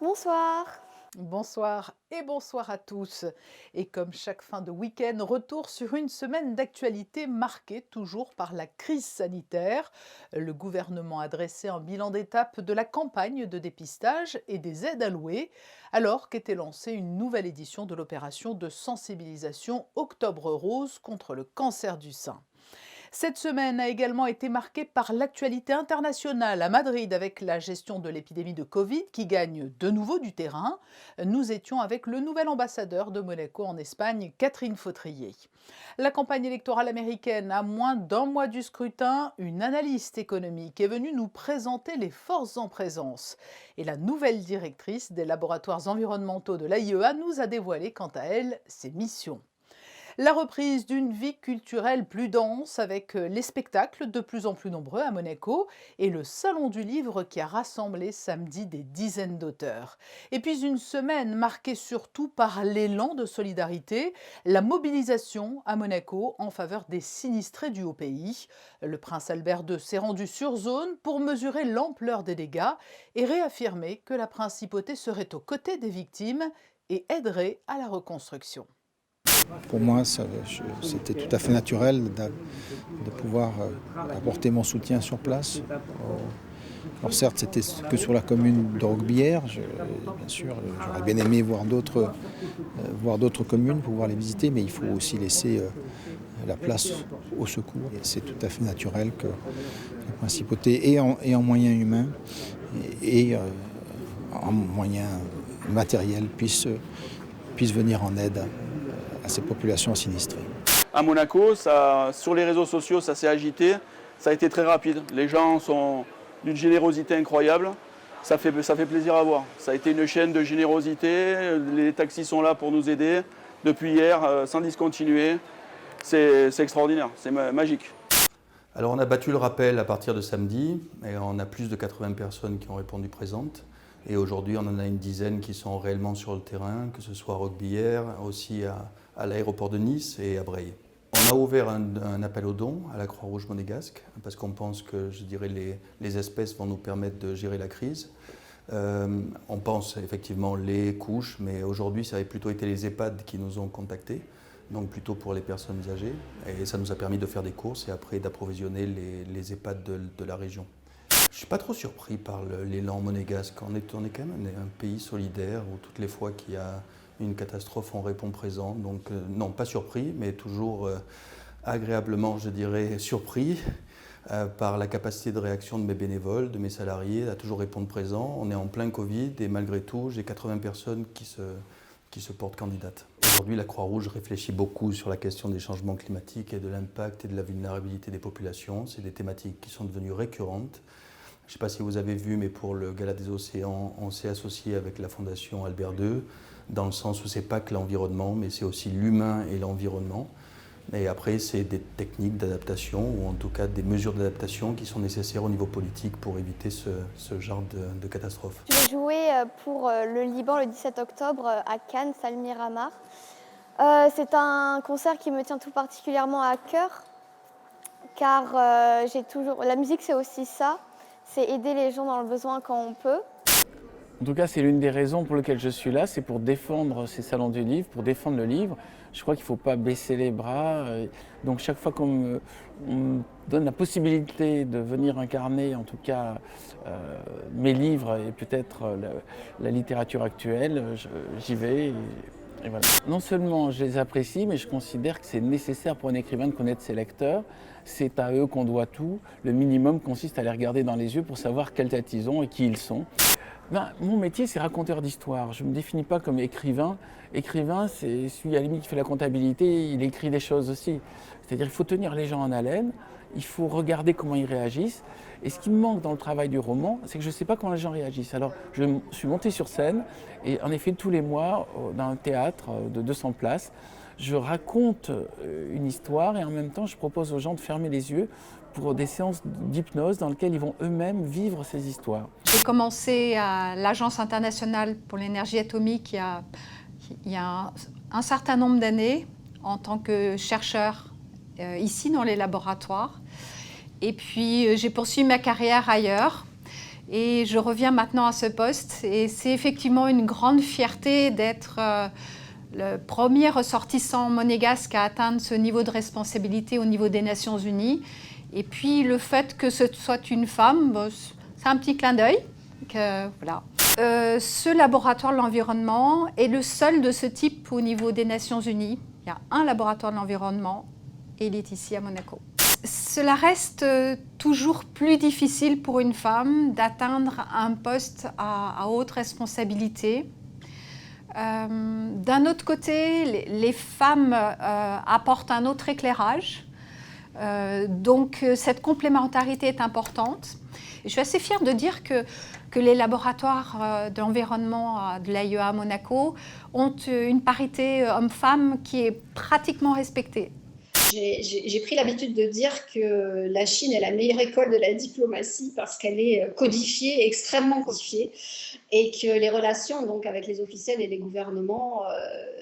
Bonsoir. Bonsoir et bonsoir à tous. Et comme chaque fin de week-end, retour sur une semaine d'actualité marquée toujours par la crise sanitaire. Le gouvernement a dressé un bilan d'étape de la campagne de dépistage et des aides allouées, alors qu'était lancée une nouvelle édition de l'opération de sensibilisation Octobre Rose contre le cancer du sein. Cette semaine a également été marquée par l'actualité internationale à Madrid avec la gestion de l'épidémie de Covid qui gagne de nouveau du terrain. Nous étions avec le nouvel ambassadeur de Monaco en Espagne, Catherine Fautrier. La campagne électorale américaine, à moins d'un mois du scrutin, une analyste économique est venue nous présenter les forces en présence. Et la nouvelle directrice des laboratoires environnementaux de l'AIEA nous a dévoilé quant à elle ses missions. La reprise d'une vie culturelle plus dense avec les spectacles de plus en plus nombreux à Monaco et le Salon du Livre qui a rassemblé samedi des dizaines d'auteurs. Et puis une semaine marquée surtout par l'élan de solidarité, la mobilisation à Monaco en faveur des sinistrés du Haut-Pays. Le prince Albert II s'est rendu sur zone pour mesurer l'ampleur des dégâts et réaffirmer que la principauté serait aux côtés des victimes et aiderait à la reconstruction. Pour moi, c'était tout à fait naturel de pouvoir apporter mon soutien sur place. Alors certes, c'était que sur la commune de Roquebillière. Bien sûr, j'aurais bien aimé voir d'autres communes pour pouvoir les visiter, mais il faut aussi laisser la place au secours. Et c'est tout à fait naturel que la principauté, et en moyens humains et en moyens matériels, puisse venir en aide à ces populations sinistrées. À Monaco, sur les réseaux sociaux, ça s'est agité, ça a été très rapide. Les gens sont d'une générosité incroyable, ça fait plaisir à voir. Ça a été une chaîne de générosité, les taxis sont là pour nous aider depuis hier, sans discontinuer. C'est extraordinaire, c'est magique. Alors on a battu le rappel à partir de samedi et on a plus de 80 personnes qui ont répondu présentes. Et aujourd'hui, on en a une dizaine qui sont réellement sur le terrain, que ce soit à Roquebillière, aussi à l'aéroport de Nice et à Breil. On a ouvert un appel aux dons à la Croix-Rouge monégasque parce qu'on pense que, je dirais, les espèces vont nous permettre de gérer la crise. On pense effectivement les couches, mais aujourd'hui, ça avait plutôt été les EHPAD qui nous ont contactés, donc plutôt pour les personnes âgées. Et ça nous a permis de faire des courses et après d'approvisionner les EHPAD de la région. Je ne suis pas trop surpris par l'élan monégasque. On est quand même un pays solidaire où toutes les fois qu'il y a une catastrophe, on répond présent. Donc non, pas surpris, mais toujours agréablement, je dirais, surpris par la capacité de réaction de mes bénévoles, de mes salariés, à toujours répondre présent. On est en plein Covid et malgré tout, j'ai 80 personnes qui se portent candidates. Aujourd'hui, la Croix-Rouge réfléchit beaucoup sur la question des changements climatiques et de l'impact et de la vulnérabilité des populations. C'est des thématiques qui sont devenues récurrentes. Je ne sais pas si vous avez vu, mais pour le Gala des Océans, on s'est associé avec la Fondation Albert II, dans le sens où ce n'est pas que l'environnement, mais c'est aussi l'humain et l'environnement. Et après, c'est des techniques d'adaptation, ou en tout cas des mesures d'adaptation qui sont nécessaires au niveau politique pour éviter ce genre de catastrophe. Je vais jouer pour le Liban le 17 octobre à Cannes, Salle Miramar. C'est un concert qui me tient tout particulièrement à cœur, car la musique, c'est aussi ça. C'est aider les gens dans le besoin quand on peut. En tout cas, c'est l'une des raisons pour lesquelles je suis là, c'est pour défendre ces salons du livre, pour défendre le livre. Je crois qu'il ne faut pas baisser les bras. Donc chaque fois qu'on me donne la possibilité de venir incarner, en tout cas, mes livres et peut-être la littérature actuelle, j'y vais. Et voilà. Non seulement je les apprécie, mais je considère que c'est nécessaire pour un écrivain de connaître ses lecteurs. C'est à eux qu'on doit tout. Le minimum consiste à les regarder dans les yeux pour savoir quelle tête ils ont et qui ils sont. Mon métier, c'est raconteur d'histoire. Je ne me définis pas comme écrivain. Écrivain, c'est celui à la limite qui fait la comptabilité, il écrit des choses aussi. C'est-à-dire qu'il faut tenir les gens en haleine, il faut regarder comment ils réagissent. Et ce qui me manque dans le travail du roman, c'est que je ne sais pas comment les gens réagissent. Alors, je suis monté sur scène et en effet, tous les mois, dans un théâtre de 200 places, je raconte une histoire et en même temps, je propose aux gens de fermer les yeux pour des séances d'hypnose dans lesquelles ils vont eux-mêmes vivre ces histoires. J'ai commencé à l'Agence internationale pour l'énergie atomique il y a un certain nombre d'années en tant que chercheur ici dans les laboratoires. Et puis j'ai poursuivi ma carrière ailleurs. Et je reviens maintenant à ce poste et c'est effectivement une grande fierté d'être le premier ressortissant monégasque à atteindre ce niveau de responsabilité au niveau des Nations Unies. Et puis le fait que ce soit une femme, bon, c'est un petit clin d'œil. Voilà. Ce laboratoire de l'environnement est le seul de ce type au niveau des Nations Unies. Il y a un laboratoire de l'environnement et il est ici à Monaco. Cela reste toujours plus difficile pour une femme d'atteindre un poste à haute responsabilité. D'un autre côté, les femmes apportent un autre éclairage. Donc cette complémentarité est importante. Et je suis assez fière de dire que les laboratoires de l'environnement de l'AIEA à Monaco ont une parité homme-femme qui est pratiquement respectée. J'ai pris l'habitude de dire que la Chine est la meilleure école de la diplomatie parce qu'elle est codifiée, extrêmement codifiée, et que les relations donc, avec les officiels et les gouvernements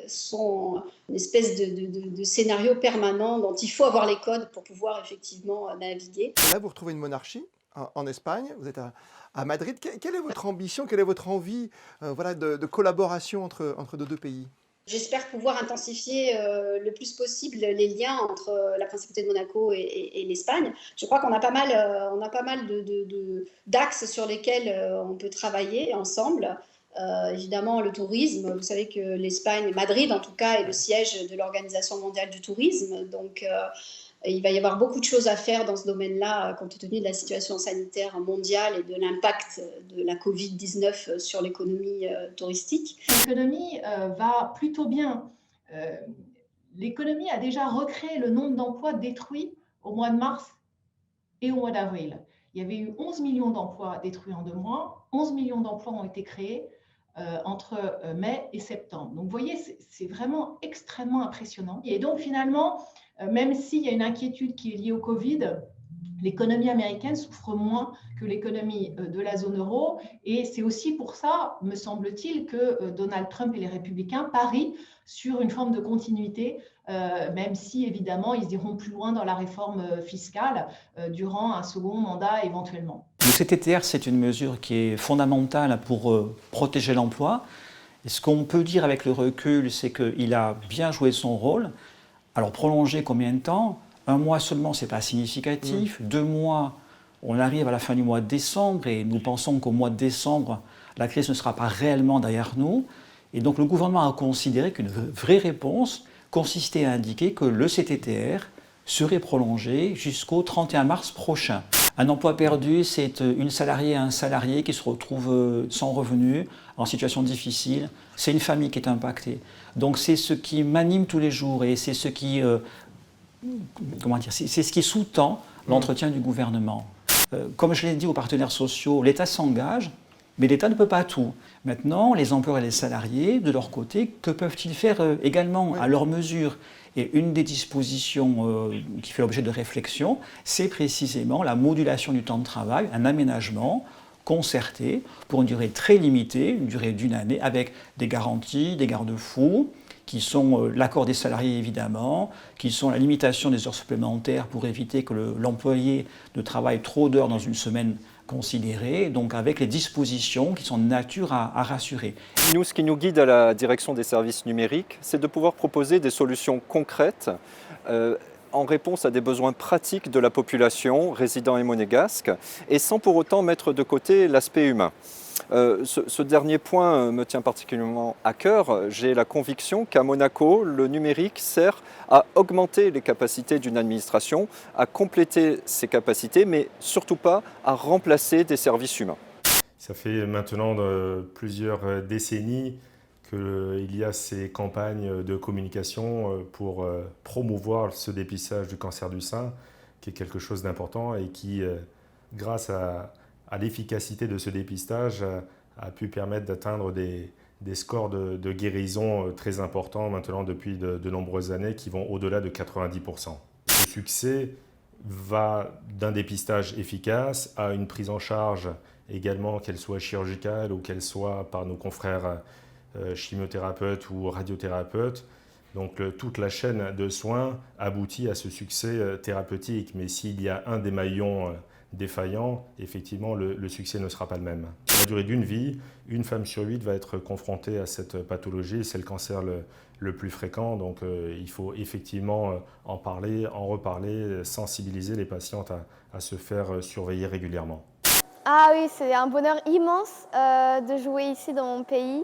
sont une espèce de scénario permanent dont il faut avoir les codes pour pouvoir effectivement naviguer. Là, vous retrouvez une monarchie en Espagne, vous êtes à Madrid. Quelle est votre ambition, quelle est votre envie voilà, de collaboration entre nos deux pays ? J'espère pouvoir intensifier le plus possible les liens entre la Principauté de Monaco et l'Espagne. Je crois qu'on a pas mal, d'axes sur lesquels on peut travailler ensemble. Évidemment, le tourisme. Vous savez que l'Espagne, Madrid en tout cas, est le siège de l'Organisation mondiale du tourisme. Donc, il va y avoir beaucoup de choses à faire dans ce domaine-là, compte tenu de la situation sanitaire mondiale et de l'impact de la Covid-19 sur l'économie touristique. L'économie va plutôt bien. L'économie a déjà recréé le nombre d'emplois détruits au mois de mars et au mois d'avril. Il y avait eu 11 millions d'emplois détruits en 2 mois. 11 millions d'emplois ont été créés entre mai et septembre. Donc, vous voyez, c'est vraiment extrêmement impressionnant. Et donc, finalement, même s'il y a une inquiétude qui est liée au Covid, l'économie américaine souffre moins que l'économie de la zone euro. Et c'est aussi pour ça, me semble-t-il, que Donald Trump et les Républicains parient sur une forme de continuité, même si, évidemment, ils iront plus loin dans la réforme fiscale durant un second mandat éventuellement. Le CTTR, c'est une mesure qui est fondamentale pour protéger l'emploi. Et ce qu'on peut dire avec le recul, c'est qu'il a bien joué son rôle. Alors, prolonger combien de temps ? 1 mois seulement, ce n'est pas significatif. 2 mois, on arrive à la fin du mois de décembre et nous pensons qu'au mois de décembre, la crise ne sera pas réellement derrière nous. Et donc, le gouvernement a considéré qu'une vraie réponse consistait à indiquer que le CTTR serait prolongé jusqu'au 31 mars prochain. Un emploi perdu, c'est une salariée et un salarié qui se retrouvent sans revenu, en situation difficile. C'est une famille qui est impactée. Donc c'est ce qui m'anime tous les jours et c'est ce qui, c'est ce qui sous-tend l'entretien du gouvernement. Comme je l'ai dit aux partenaires sociaux, l'État s'engage, mais l'État ne peut pas tout. Maintenant, les employeurs et les salariés, de leur côté, que peuvent-ils faire également à leur mesure ? Et une des dispositions qui fait l'objet de réflexion, c'est précisément la modulation du temps de travail, un aménagement concerté pour une durée très limitée, une durée d'1 année, avec des garanties, des garde-fous, qui sont l'accord des salariés évidemment, qui sont la limitation des heures supplémentaires pour éviter que l'employé ne travaille trop d'heures dans une semaine considérée, donc avec les dispositions qui sont de nature à rassurer. Nous, ce qui nous guide à la direction des services numériques, c'est de pouvoir proposer des solutions concrètes en réponse à des besoins pratiques de la population, résidents et monégasques, et sans pour autant mettre de côté l'aspect humain. Ce dernier point me tient particulièrement à cœur. J'ai la conviction qu'à Monaco, le numérique sert à augmenter les capacités d'une administration, à compléter ses capacités, mais surtout pas à remplacer des services humains. Ça fait maintenant plusieurs décennies qu'il y a ces campagnes de communication pour promouvoir ce dépistage du cancer du sein, qui est quelque chose d'important et qui, grâce à l'efficacité de ce dépistage, a pu permettre d'atteindre des scores de guérison très importants maintenant depuis de nombreuses années qui vont au-delà de 90%. Le succès va d'un dépistage efficace à une prise en charge également, qu'elle soit chirurgicale ou qu'elle soit par nos confrères chimiothérapeutes ou radiothérapeutes. Donc toute la chaîne de soins aboutit à ce succès thérapeutique. Mais s'il y a un des maillons défaillant, effectivement, le succès ne sera pas le même. Sur la durée d'une vie, une femme sur 8 va être confrontée à cette pathologie. C'est le cancer le plus fréquent. Donc, il faut effectivement en parler, en reparler, sensibiliser les patientes à se faire surveiller régulièrement. Ah oui, c'est un bonheur immense de jouer ici dans mon pays.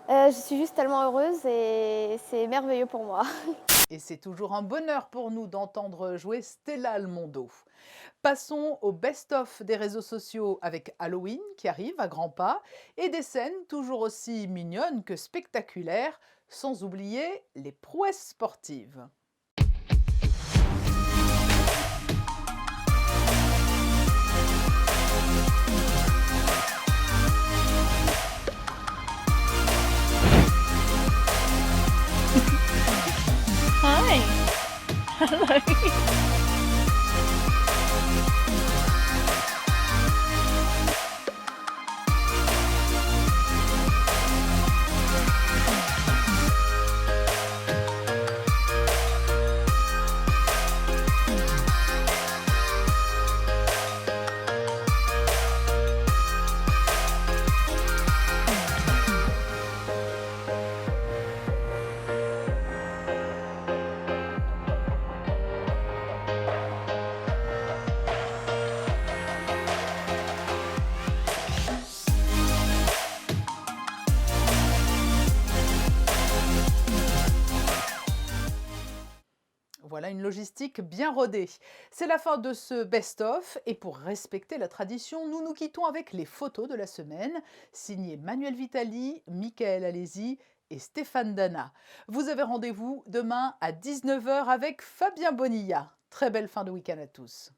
Je suis juste tellement heureuse et c'est merveilleux pour moi. Et c'est toujours un bonheur pour nous d'entendre jouer Stella Almondo. Passons au best-of des réseaux sociaux avec Halloween qui arrive à grands pas et des scènes toujours aussi mignonnes que spectaculaires, sans oublier les prouesses sportives. Hi. Hello. Voilà une logistique bien rodée. C'est la fin de ce best-of et pour respecter la tradition, nous nous quittons avec les photos de la semaine, signées Manuel Vitali, Michael Alési et Stéphane Dana. Vous avez rendez-vous demain à 19 h avec Fabien Bonilla. Très belle fin de week-end à tous.